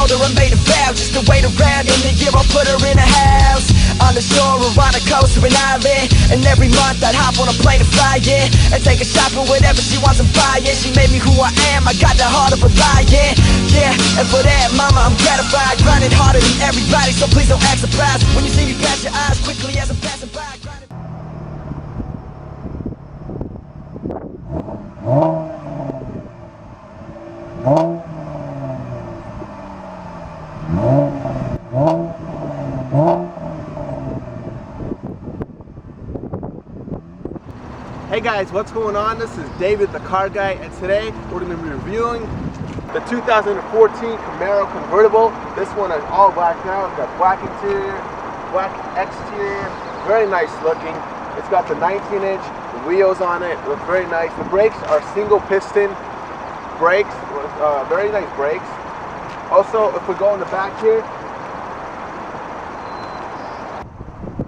told her I made a vow just to wait around. In a year I'll put her in a house on the shore or on a coast or an island. And every month I'd hop on a plane and fly, yeah, and take a shot for whatever she wants and buy it. She made me who I am, I got the heart of a lion, yeah. And for that, mama, I'm gratified. Grinding harder than everybody, so please don't act surprised when you see me pass your eyes quickly as I'm passing by. Hey guys, what's going on? This is David the Car Guy, and today we're going to be reviewing the 2014 Camaro Convertible. This one is all black now. It's got black interior, black exterior, very nice looking. It's got the 19-inch wheels on it, look very nice. The brakes are single piston brakes, very nice brakes. Also, if we go in the back here,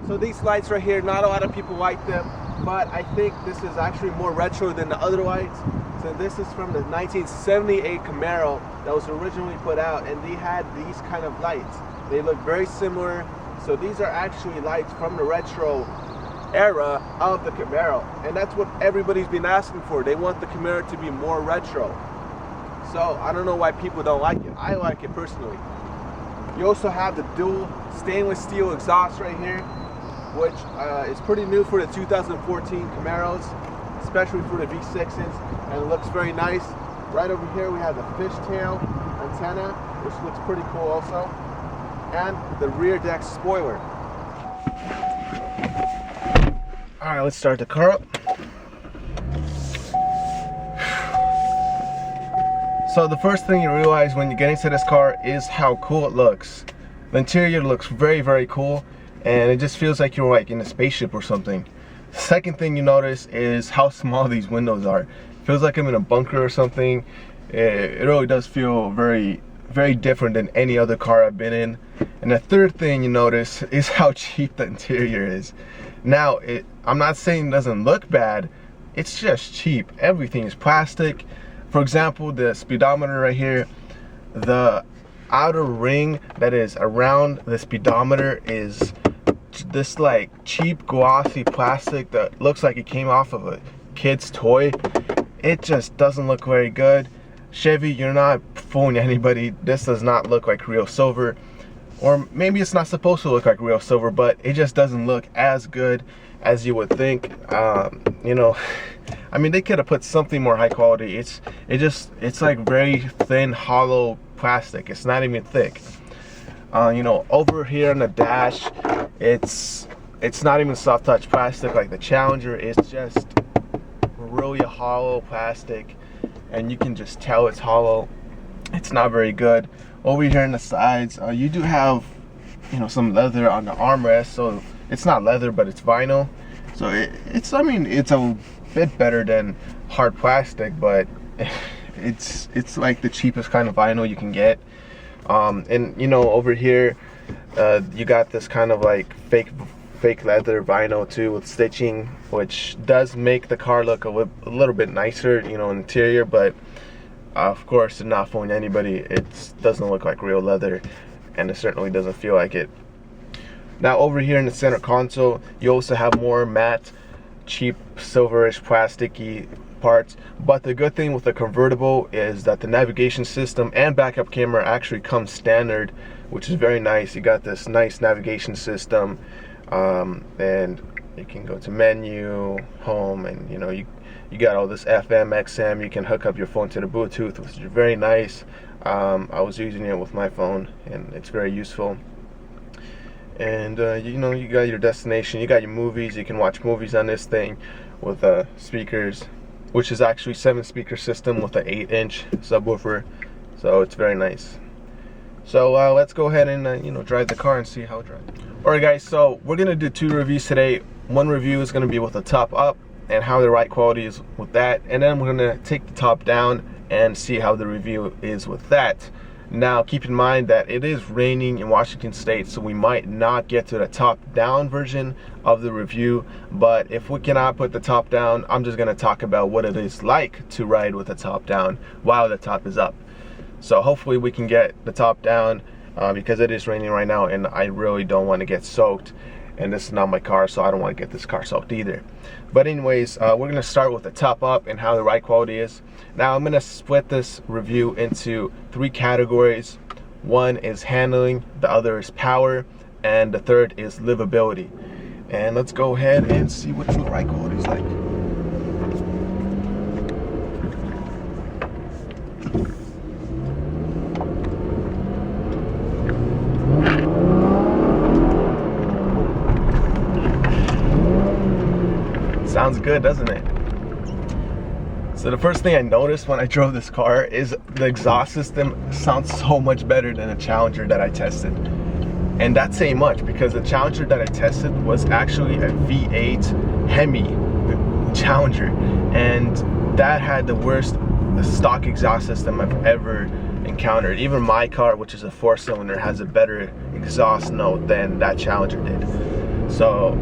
so these lights right here, not a lot of people like them, but I think this is actually more retro than the other lights. So this is from the 1978 Camaro that was originally put out, and they had these kind of lights. They look very similar. So these are actually lights from the retro era of the Camaro, and that's what everybody's been asking for. They want the Camaro to be more retro. So I don't know why people don't like it. I like it personally. You also have the dual stainless steel exhaust right here, which is pretty new for the 2014 Camaros, especially for the V6s, and it looks very nice. Right over here we have the fishtail antenna, which looks pretty cool also, and the rear deck spoiler. Alright, let's start the car up. So the first thing you realize when you get into this car is how cool it looks. The interior looks very, very cool, and it just feels like you're like in a spaceship or something. Second thing you notice is how small these windows are. It feels like I'm in a bunker or something. It really does feel very, very different than any other car I've been in. And the third thing you notice is how cheap the interior is. Now, I'm not saying it doesn't look bad, it's just cheap. Everything is plastic. For example, the speedometer right here, the outer ring that is around the speedometer is this like cheap glossy plastic that looks like it came off of a kid's toy. It just doesn't look very good. Chevy, you're not fooling anybody. This does not look like real silver, or maybe it's not supposed to look like real silver, but it just doesn't look as good as you would think. You know, I mean, they could have put something more high quality. It's like very thin, hollow plastic. It's not even thick. You know, over here on the dash, it's not even soft touch plastic like the Challenger. It's just really hollow plastic, and you can just tell it's hollow. It's not very good. Over here on the sides, you do have, you know, some leather on the armrest, so it's not leather, but it's vinyl. So I mean, it's a bit better than hard plastic, but it's like the cheapest kind of vinyl you can get. And you know, over here you got this kind of like fake leather vinyl too with stitching, which does make the car look a little bit nicer, you know, interior, but of course, to not fooling anybody, it doesn't look like real leather, and it certainly doesn't feel like it. Now over here in the center console, you also have more matte, cheap, silverish, plasticky parts. But the good thing with the convertible is that the navigation system and backup camera actually comes standard, which is very nice. You got this nice navigation system, and you can go to menu, home, and you know, you got all this FM, XM. You can hook up your phone to the Bluetooth, which is very nice. I was using it with my phone, and it's very useful. And you know, you got your destination, you got your movies. You can watch movies on this thing with speakers, which is actually 7-speaker system with an 8-inch subwoofer, so it's very nice. So let's go ahead and you know, drive the car and see how it drives. Alright guys, so we're gonna do 2 reviews today. One review is gonna be with the top up and how the ride quality is with that, and then we're gonna take the top down and see how the review is with that. Now keep in mind that it is raining in Washington State, so we might not get to the top down version of the review, but if we cannot put the top down, I'm just going to talk about what it is like to ride with the top down while the top is up. So hopefully we can get the top down because it is raining right now and I really don't want to get soaked. And this is not my car, so I don't want to get this car soaked either. But anyways, we're going to start with the top up and how the ride quality is. Now I'm going to split this review into 3 categories. One is handling, the other is power, and the third is livability. And let's go ahead and see what the ride quality is like. Sounds good, doesn't it? So the first thing I noticed when I drove this car is the exhaust system sounds so much better than a Challenger that I tested. And that's saying much because the Challenger that I tested was actually a V8 Hemi Challenger, and that had the worst stock exhaust system I've ever encountered. Even my car, which is a 4-cylinder, has a better exhaust note than that Challenger did. So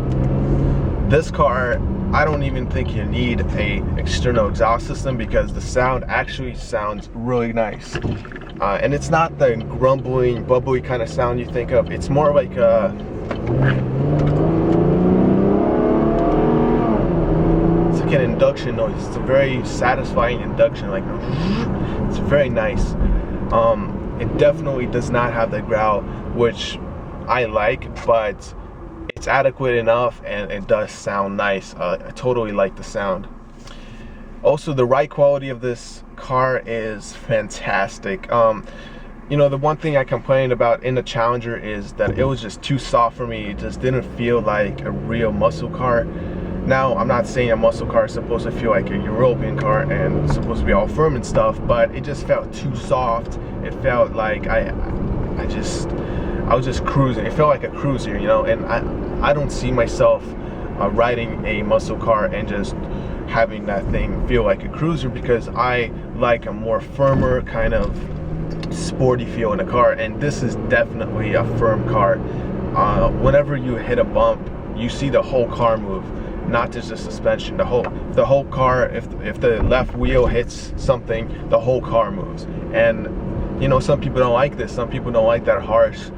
this car, I don't even think you need a external exhaust system because the sound actually sounds really nice. And it's not the grumbling, bubbly kind of sound you think of. It's more like it's like an induction noise. It's a very satisfying induction, like it's very nice. It definitely does not have the growl, which I like, but it's adequate enough and it does sound nice. I totally like the sound. Also, the ride quality of this car is fantastic. You know, the one thing I complained about in the Challenger is that it was just too soft for me. It just didn't feel like a real muscle car. Now, I'm not saying a muscle car is supposed to feel like a European car and it's supposed to be all firm and stuff, but it just felt too soft. It felt like I was just cruising. It felt like a cruiser, you know, and I don't see myself riding a muscle car and just having that thing feel like a cruiser, because I like a more firmer kind of sporty feel in a car, and this is definitely a firm car. Whenever you hit a bump, you see the whole car move, not just the suspension. The whole car, if the left wheel hits something, the whole car moves. And you know, some people don't like this. Some people don't like that harsh,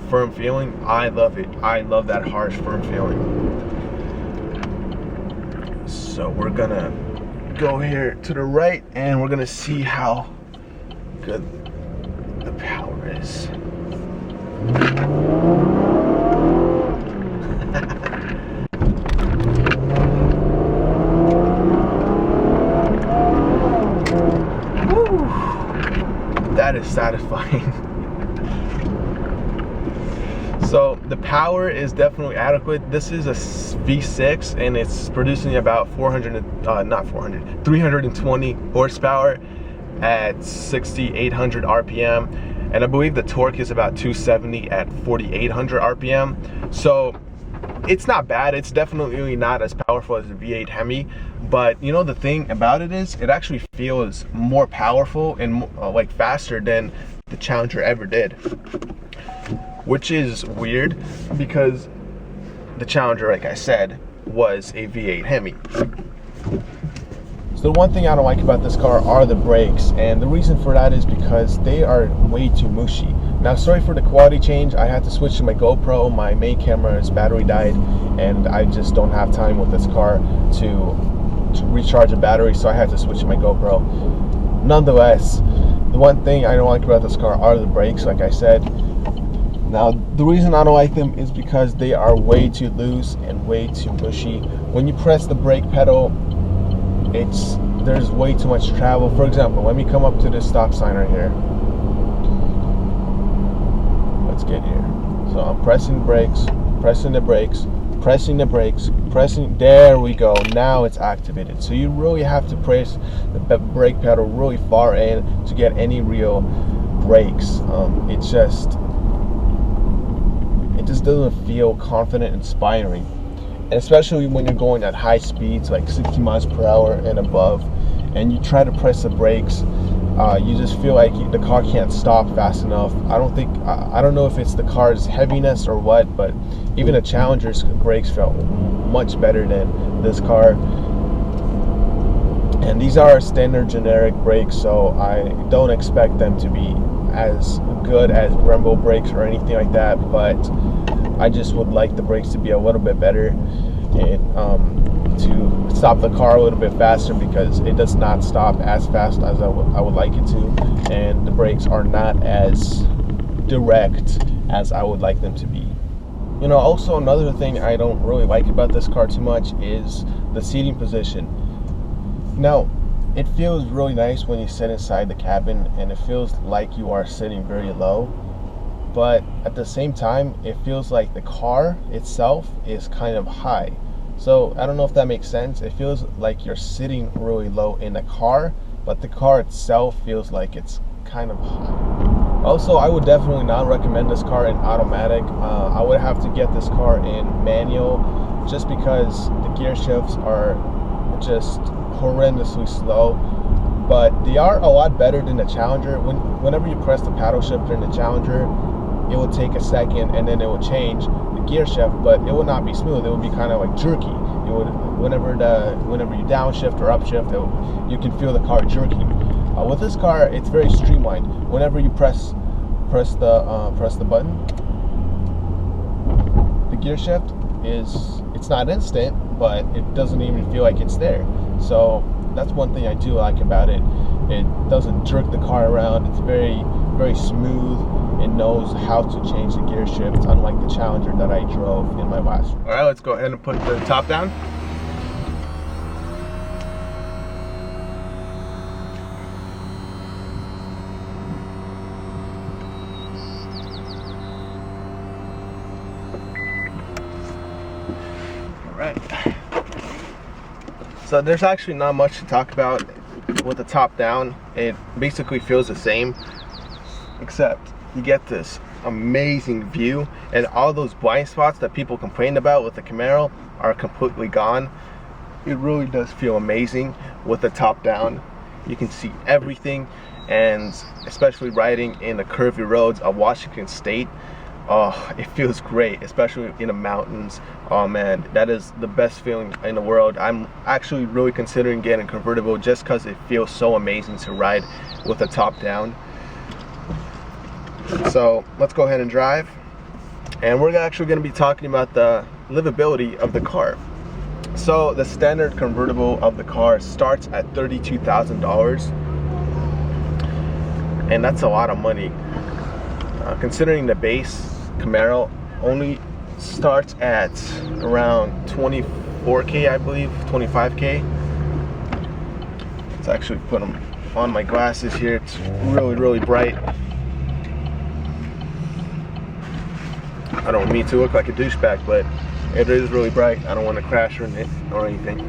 firm feeling. I love it. I love that harsh, firm feeling. So we're gonna go here to the right and we're gonna see how good the power is. Woo! That is satisfying. So the power is definitely adequate. This is a V6 and it's producing about 320 horsepower at 6,800 RPM. And I believe the torque is about 270 at 4,800 RPM. So it's not bad. It's definitely not as powerful as the V8 Hemi. But you know, the thing about it is it actually feels more powerful and like faster than the Challenger ever did. Which is weird because the Challenger, like I said, was a V8 Hemi. So the one thing I don't like about this car are the brakes, and the reason for that is because they are way too mushy. Now, sorry for the quality change. I had to switch to my GoPro. My main camera's battery died, and I just don't have time with this car to recharge a battery, so I had to switch to my GoPro. Nonetheless, the one thing I don't like about this car are the brakes, like I said. Now, the reason I don't like them is because they are way too loose and way too mushy. When you press the brake pedal, there's way too much travel. For example, let me come up to this stop sign right here. Let's get here. So I'm pressing the brakes, pressing the brakes, pressing the brakes, pressing. There we go. Now it's activated. So you really have to press the brake pedal really far in to get any real brakes. It just doesn't feel confident, inspiring, and especially when you're going at high speeds like 60 miles per hour and above, and you try to press the brakes, you just feel like the car can't stop fast enough. I don't know if it's the car's heaviness or what, but even the Challenger's brakes felt much better than this car. And these are standard generic brakes, so I don't expect them to be as good as Brembo brakes or anything like that, but I just would like the brakes to be a little bit better and to stop the car a little bit faster, because it does not stop as fast as I would like it to, and the brakes are not as direct as I would like them to be. You know, also another thing I don't really like about this car too much is the seating position. Now, it feels really nice when you sit inside the cabin, and it feels like you are sitting very low, but at the same time it feels like the car itself is kind of high. So I don't know if that makes sense. It feels like you're sitting really low in the car, but the car itself feels like it's kind of high. Also, I would definitely not recommend this car in automatic. I would have to get this car in manual, just because the gear shifts are just horrendously slow, but they are a lot better than the Challenger. Whenever you press the paddle shifter in the Challenger, it will take a second and then it will change the gear shift, but it will not be smooth. It will be kind of like jerky. It would, whenever you downshift or upshift, you can feel the car jerking. With this car, it's very streamlined. Whenever you press the button, the gear shift it's not instant, but it doesn't even feel like it's there. So that's one thing I do like about it. It doesn't jerk the car around. It's very, very smooth. It knows how to change the gear shift, unlike the Challenger that I drove in my last. All right, let's go ahead and put the top down. So there's actually not much to talk about with the top down. It basically feels the same, except you get this amazing view, and all those blind spots that people complained about with the Camaro are completely gone. It really does feel amazing with the top down. You can see everything, and especially riding in the curvy roads of Washington State, oh, it feels great, especially in the mountains. Oh man, that is the best feeling in the world. I'm actually really considering getting a convertible just because it feels so amazing to ride with the top down. So let's go ahead and drive, and we're actually going to be talking about the livability of the car. So the standard convertible of the car starts at $32,000, and that's a lot of money. Considering the base Camaro only starts at around 24K, I believe, 25K. Let's actually put them on my glasses here. It's really, really bright. I don't mean to look like a douchebag, but it is really bright. I don't want to crash or anything.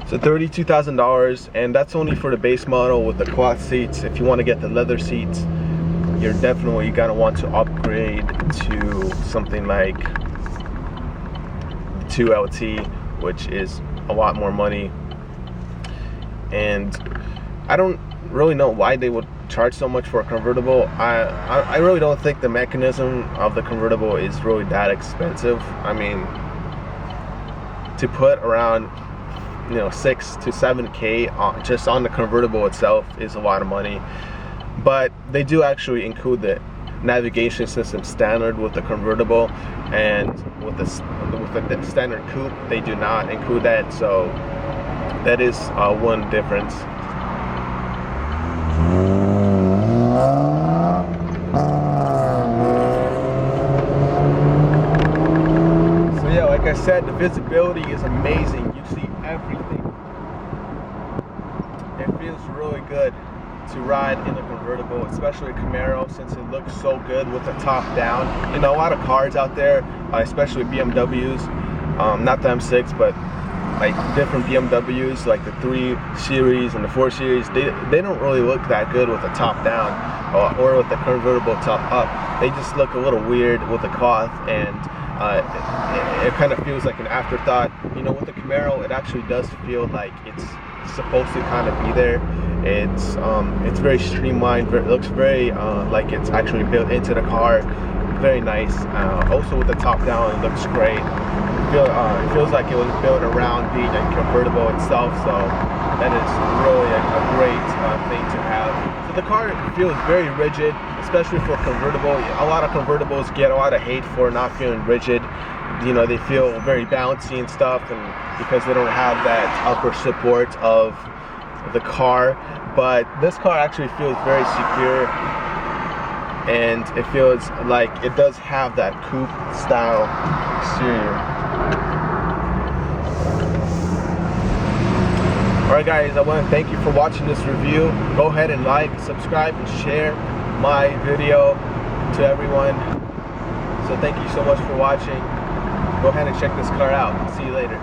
So $32,000, and that's only for the base model with the cloth seats. If you want to get the leather seats, you're definitely gonna want to upgrade to something like the 2LT, which is a lot more money. And I don't really know why they would charge so much for a convertible. I really don't think the mechanism of the convertible is really that expensive. I mean, to put around 6 to 7K just on the convertible itself is a lot of money. But they do actually include the navigation system standard with the convertible, and with the standard coupe they do not include that. So that is one difference. So yeah, like I said, the visibility is amazing. You see everything. It feels really good to ride in a convertible, especially a Camaro, since it looks so good with the top down. A lot of cars out there, especially BMWs, not the M6, but like different BMWs, like the 3 Series and the 4 Series, they don't really look that good with the top down or with the convertible top up. They just look a little weird with the cloth, and it kind of feels like an afterthought. With the Camaro, it actually does feel like it's supposed to kind of be there. It's very streamlined. It looks very like it's actually built into the car. Very nice. Also with the top down, it looks great. it feels like it was built around being a convertible itself, so that is really a great thing to have. So the car feels very rigid, especially for convertible. A lot of convertibles get a lot of hate for not feeling rigid. You know, they feel very bouncy and stuff, and because they don't have that upper support of the car. But this car actually feels very secure, and it feels like it does have that coupe style exterior. Alright guys, I want to thank you for watching this review. Go ahead and like, subscribe, and share my video to everyone. So thank you so much for watching. Go ahead and check this car out. See you later.